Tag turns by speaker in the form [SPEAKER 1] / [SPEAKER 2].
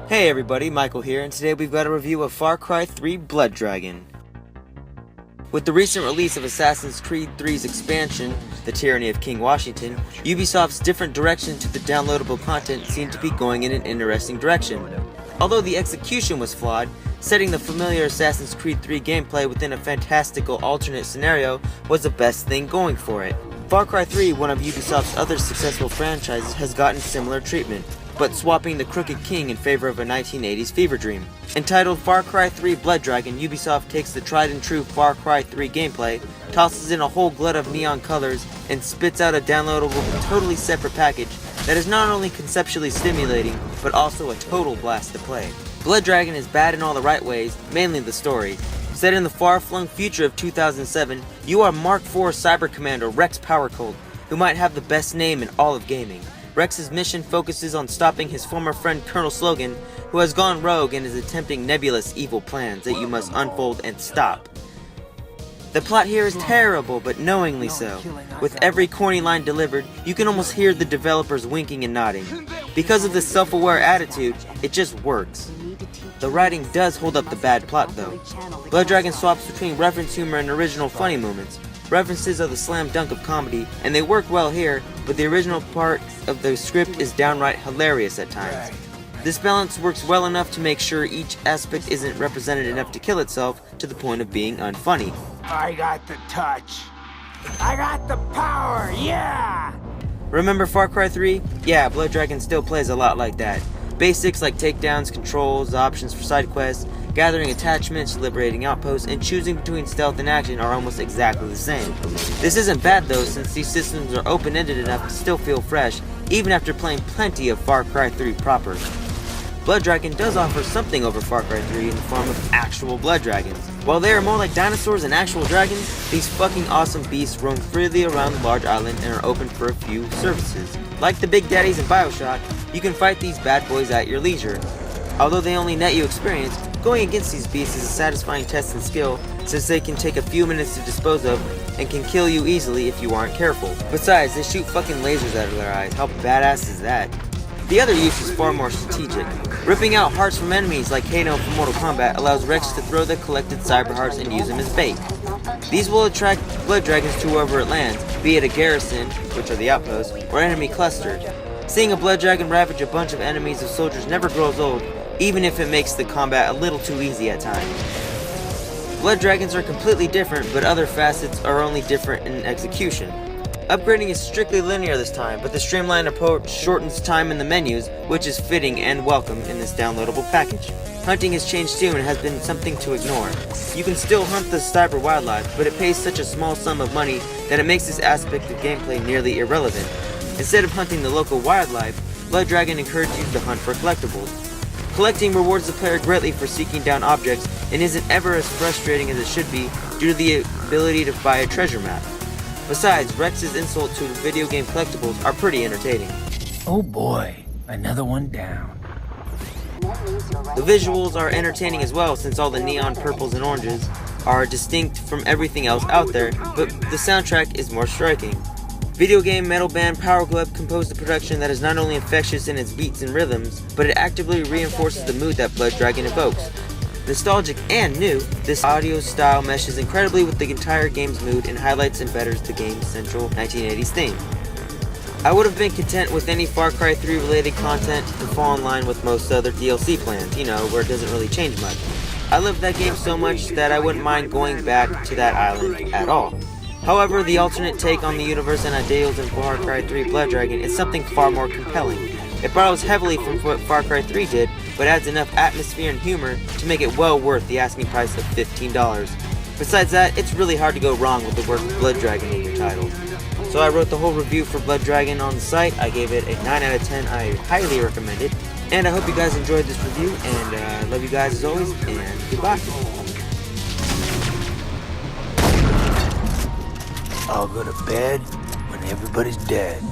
[SPEAKER 1] Hey everybody, Michael here, and today we've got a review of Far Cry 3 Blood Dragon. With the recent release of Assassin's Creed 3's expansion, The Tyranny of King Washington, Ubisoft's different direction to the downloadable content seemed to be going in an interesting direction. Although the execution was flawed, setting the familiar Assassin's Creed 3 gameplay within a fantastical alternate scenario was the best thing going for it. Far Cry 3, one of Ubisoft's other successful franchises, has gotten similar treatment, but swapping the Crooked King in favor of a 1980s fever dream. Entitled Far Cry 3 Blood Dragon, Ubisoft takes the tried and true Far Cry 3 gameplay, tosses in a whole glut of neon colors, and spits out a downloadable, totally separate package that is not only conceptually stimulating, but also a total blast to play. Blood Dragon is bad in all the right ways, mainly the story. Set in the far-flung future of 2007, you are Mark IV Cyber Commander Rex Powercold, who might have the best name in all of gaming. Rex's mission focuses on stopping his former friend Colonel Slogan, who has gone rogue and is attempting nebulous evil plans that you must unfold and stop. The plot here is terrible, but knowingly so. With every corny line delivered, you can almost hear the developers winking and nodding. Because of this self-aware attitude, it just works. The writing does hold up the bad plot though. Blood Dragon swaps between reference humor and original funny moments. References are the slam dunk of comedy, and they work well here, but the original part of the script is downright hilarious at times. This balance works well enough to make sure each aspect isn't represented enough to kill itself to the point of being unfunny.
[SPEAKER 2] I got the touch. I got the power, yeah!
[SPEAKER 1] Remember Far Cry 3? Yeah, Blood Dragon still plays a lot like that. Basics like takedowns, controls, options for side quests, gathering attachments, liberating outposts, and choosing between stealth and action are almost exactly the same. This isn't bad though, since these systems are open-ended enough to still feel fresh, even after playing plenty of Far Cry 3 proper. Blood Dragon does offer something over Far Cry 3 in the form of actual blood dragons. While they are more like dinosaurs than actual dragons, these fucking awesome beasts roam freely around the large island and are open for a few services. Like the Big Daddies in Bioshock, you can fight these bad boys at your leisure. Although they only net you experience, going against these beasts is a satisfying test in skill, since they can take a few minutes to dispose of, and can kill you easily if you aren't careful. Besides, they shoot fucking lasers out of their eyes. How badass is that? The other use is far more strategic. Ripping out hearts from enemies like Kano from Mortal Kombat allows Rex to throw the collected cyber hearts and use them as bait. These will attract blood dragons to wherever it lands, be it a garrison, which are the outposts, or enemy cluster. Seeing a blood dragon ravage a bunch of enemies of soldiers never grows old, even if it makes the combat a little too easy at times. Blood dragons are completely different, but other facets are only different in execution. Upgrading is strictly linear this time, but the streamlined approach shortens time in the menus, which is fitting and welcome in this downloadable package. Hunting has changed too and has been something to ignore. You can still hunt the cyber wildlife, but it pays such a small sum of money that it makes this aspect of gameplay nearly irrelevant. Instead of hunting the local wildlife, Blood Dragon encourages you to hunt for collectibles. Collecting rewards the player greatly for seeking down objects and isn't ever as frustrating as it should be due to the ability to buy a treasure map. Besides, Rex's insult to video game collectibles are pretty entertaining.
[SPEAKER 2] Oh boy, another one down.
[SPEAKER 1] The visuals are entertaining as well, since all the neon purples and oranges are distinct from everything else out there, but the soundtrack is more striking. Video game metal band Power Glove composed a production that is not only infectious in its beats and rhythms, but it actively reinforces the mood that Blood Dragon evokes. Nostalgic and new, this audio style meshes incredibly with the entire game's mood and highlights and betters the game's central 1980s theme. I would have been content with any Far Cry 3 related content to fall in line with most other DLC plans, where it doesn't really change much. I love that game so much that I wouldn't mind going back to that island at all. However, the alternate take on the universe and ideals in Far Cry 3 Blood Dragon is something far more compelling. It borrows heavily from what Far Cry 3 did, but adds enough atmosphere and humor to make it well worth the asking price of $15. Besides that, it's really hard to go wrong with the word Blood Dragon in your title. So I wrote the whole review for Blood Dragon on the site. I gave it a 9 out of 10. I highly recommend it. And I hope you guys enjoyed this review, and I love you guys as always, and goodbye.
[SPEAKER 2] I'll go to bed when everybody's dead.